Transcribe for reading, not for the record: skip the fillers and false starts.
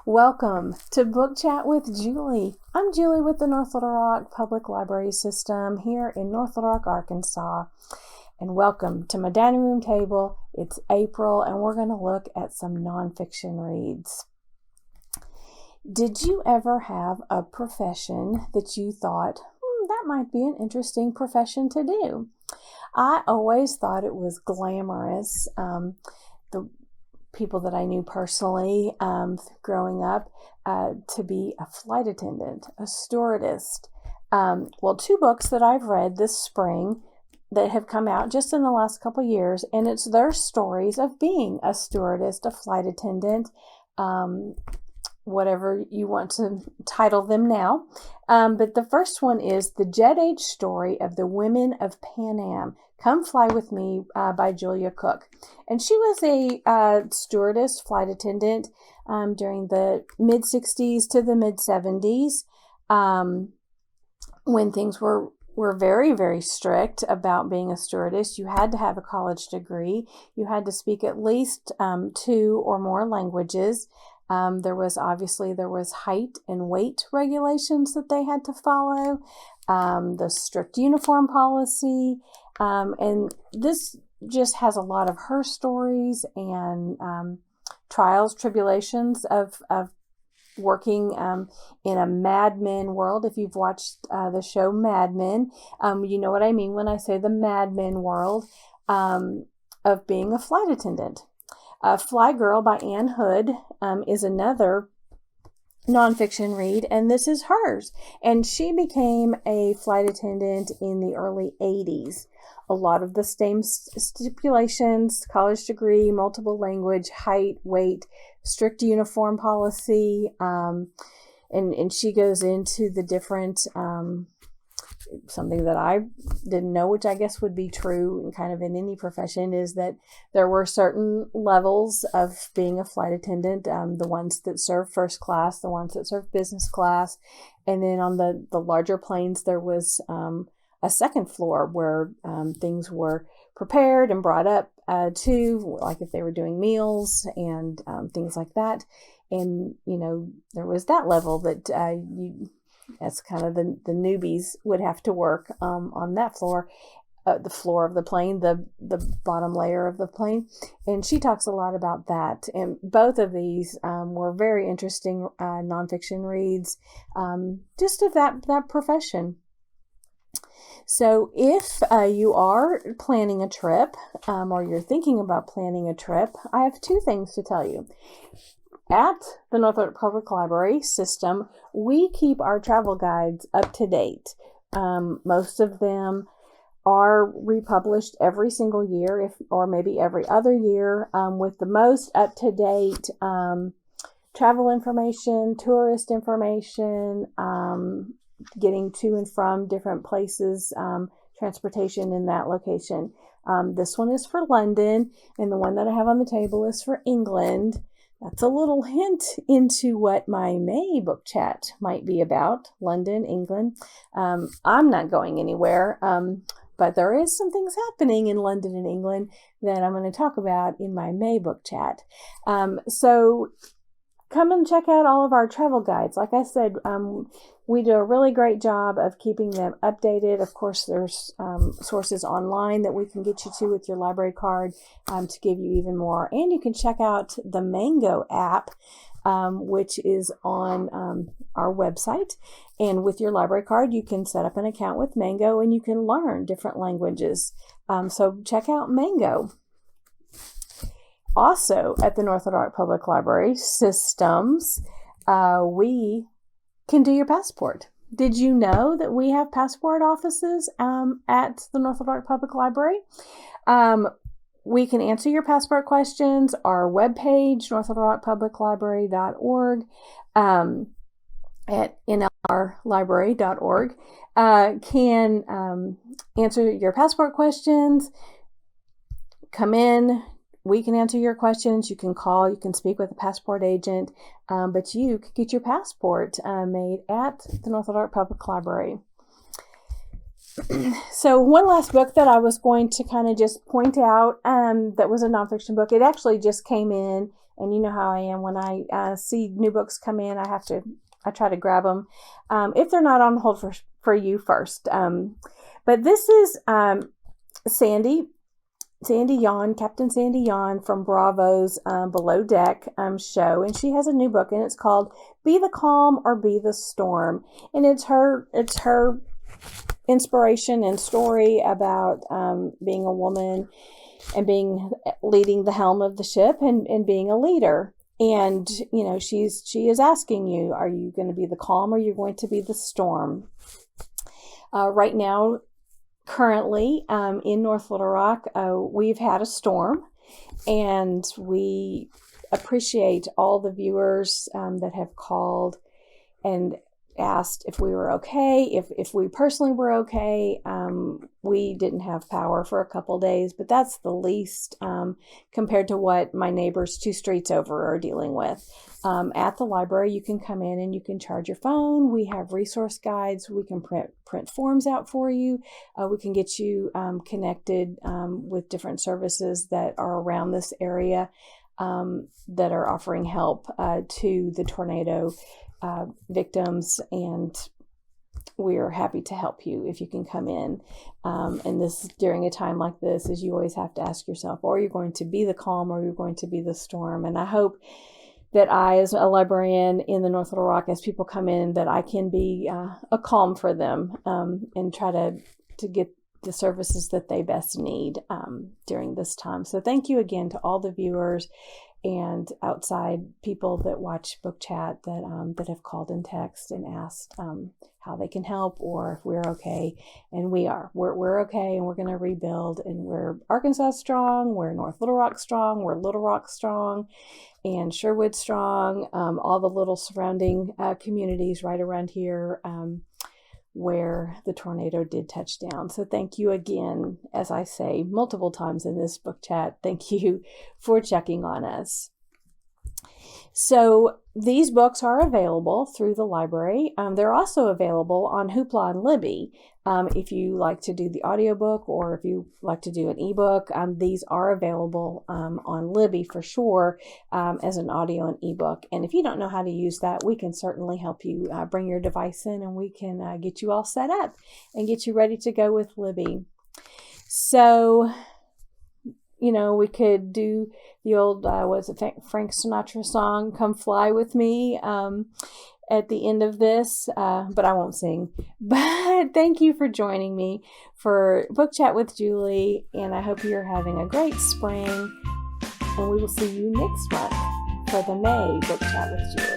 Welcome to Book Chat with Julie. I'm Julie with the North Little Rock Public Library System here in North Little Rock, Arkansas. And welcome to my dining room table. It's April and we're going to look at some nonfiction reads. Did you ever have a profession that you thought, that might be an interesting profession to do? I always thought it was glamorous. The people that I knew personally growing up to be a flight attendant, a stewardess. Two books that I've read this spring that have come out just in the last couple years, and it's their stories of being a stewardess, a flight attendant, whatever you want to title them now. But the first one is The Jet Age Story of the Women of Pan Am. Come Fly With Me by Julia Cook. And she was a stewardess, flight attendant during the mid-60s to the mid-70s when things were very, very strict about being a stewardess. You had to have a college degree. You had to speak at least 2 or more languages. There was height and weight regulations that they had to follow, the strict uniform policy, and this just has a lot of her stories and trials, tribulations of working in a Mad Men world. If you've watched the show Mad Men, you know what I mean when I say the Mad Men world of being a flight attendant. Fly Girl by Ann Hood is another nonfiction read, and this is hers. And she became a flight attendant in the early 80s. A lot of the same stipulations, college degree, multiple language, height, weight, strict uniform policy, and she goes into the different something that I didn't know, which I guess would be true and kind of in any profession, is that there were certain levels of being a flight attendant, the ones that serve first class, the ones that serve business class, and then on the larger planes there was a second floor where things were prepared and brought up to, like if they were doing meals and things like that. And, there was that level that that's kind of the newbies would have to work on that floor, the floor of the plane, the bottom layer of the plane. And she talks a lot about that. And both of these were very interesting nonfiction reads, just of that profession. So if you are planning a trip or you're thinking about planning a trip, I have 2 things to tell you. At the North Little Rock Public Library System, we keep our travel guides up to date. Most of them are republished every single year, or maybe every other year, with the most up-to-date travel information, tourist information, getting to and from different places, transportation in that location. This one is for London, and the one that I have on the table is for England. That's a little hint into what my May book chat might be about, London, England. I'm not going anywhere, but there is some things happening in London and England that I'm going to talk about in my May book chat. So come and check out all of our travel guides. Like I said, we do a really great job of keeping them updated. Of course, there's sources online that we can get you to with your library card to give you even more. And you can check out the Mango app, which is on our website. And with your library card, you can set up an account with Mango and you can learn different languages. So check out Mango. Also, at the North Little Rock Public Library Systems, we can do your passport. Did you know that we have passport offices at the North Little Rock Public Library? We can answer your passport questions. Our webpage, northlittlerockpubliclibrary.org, at nlrlibrary.org, can answer your passport questions. Come in. We can answer your questions. You can call, you can speak with a passport agent, but you can get your passport made at the North Little Rock Public Library. So one last book that I was going to kind of just point out that was a nonfiction book. It actually just came in And you know how I am when I see new books come in. I try to grab them if they're not on hold for you first. But this is Sandy Yawn, Captain Sandy Yawn from Bravo's Below Deck show, and she has a new book, and it's called "Be the Calm or Be the Storm," and it's her inspiration and story about being a woman and leading the helm of the ship and being a leader. And she is asking you, are you going to be the calm or are you going to be the storm? Right now, currently in North Little Rock, we've had a storm, and we appreciate all the viewers that have called and asked if we were okay, if we personally were okay. We didn't have power for a couple days, but that's the least compared to what my neighbors 2 streets over are dealing with. At the library, you can come in and you can charge your phone. We have resource guides. We can print forms out for you. We can get you connected with different services that are around this area that are offering help to the tornado victims, and we're happy to help you if you can come in. And this, during a time like this, is you always have to ask yourself, are you going to be the calm or are you going to be the storm? And I hope that I, as a librarian in the North Little Rock, as people come in, that I can be a calm for them and try to get the services that they best need during this time. So thank you again to all the viewers and outside people that watch Book Chat that have called and text and asked how they can help or if we're okay. And we're okay, and we're going to rebuild, and we're Arkansas strong, we're North Little Rock strong, we're Little Rock strong, and Sherwood strong, all the little surrounding communities right around here where the tornado did touch down. So thank you again, as I say multiple times in this Book Chat, thank you for checking on us. So these books are available through the library. They're also available on Hoopla and Libby. If you like to do the audiobook or if you like to do an ebook, these are available on Libby for sure as an audio and ebook. And if you don't know how to use that, we can certainly help you bring your device in, and we can get you all set up and get you ready to go with Libby. So, we could do the old, Frank Sinatra song, "Come Fly With Me," at the end of this, but I won't sing. But thank you for joining me for Book Chat with Julie, and I hope you're having a great spring, and we will see you next month for the May Book Chat with Julie.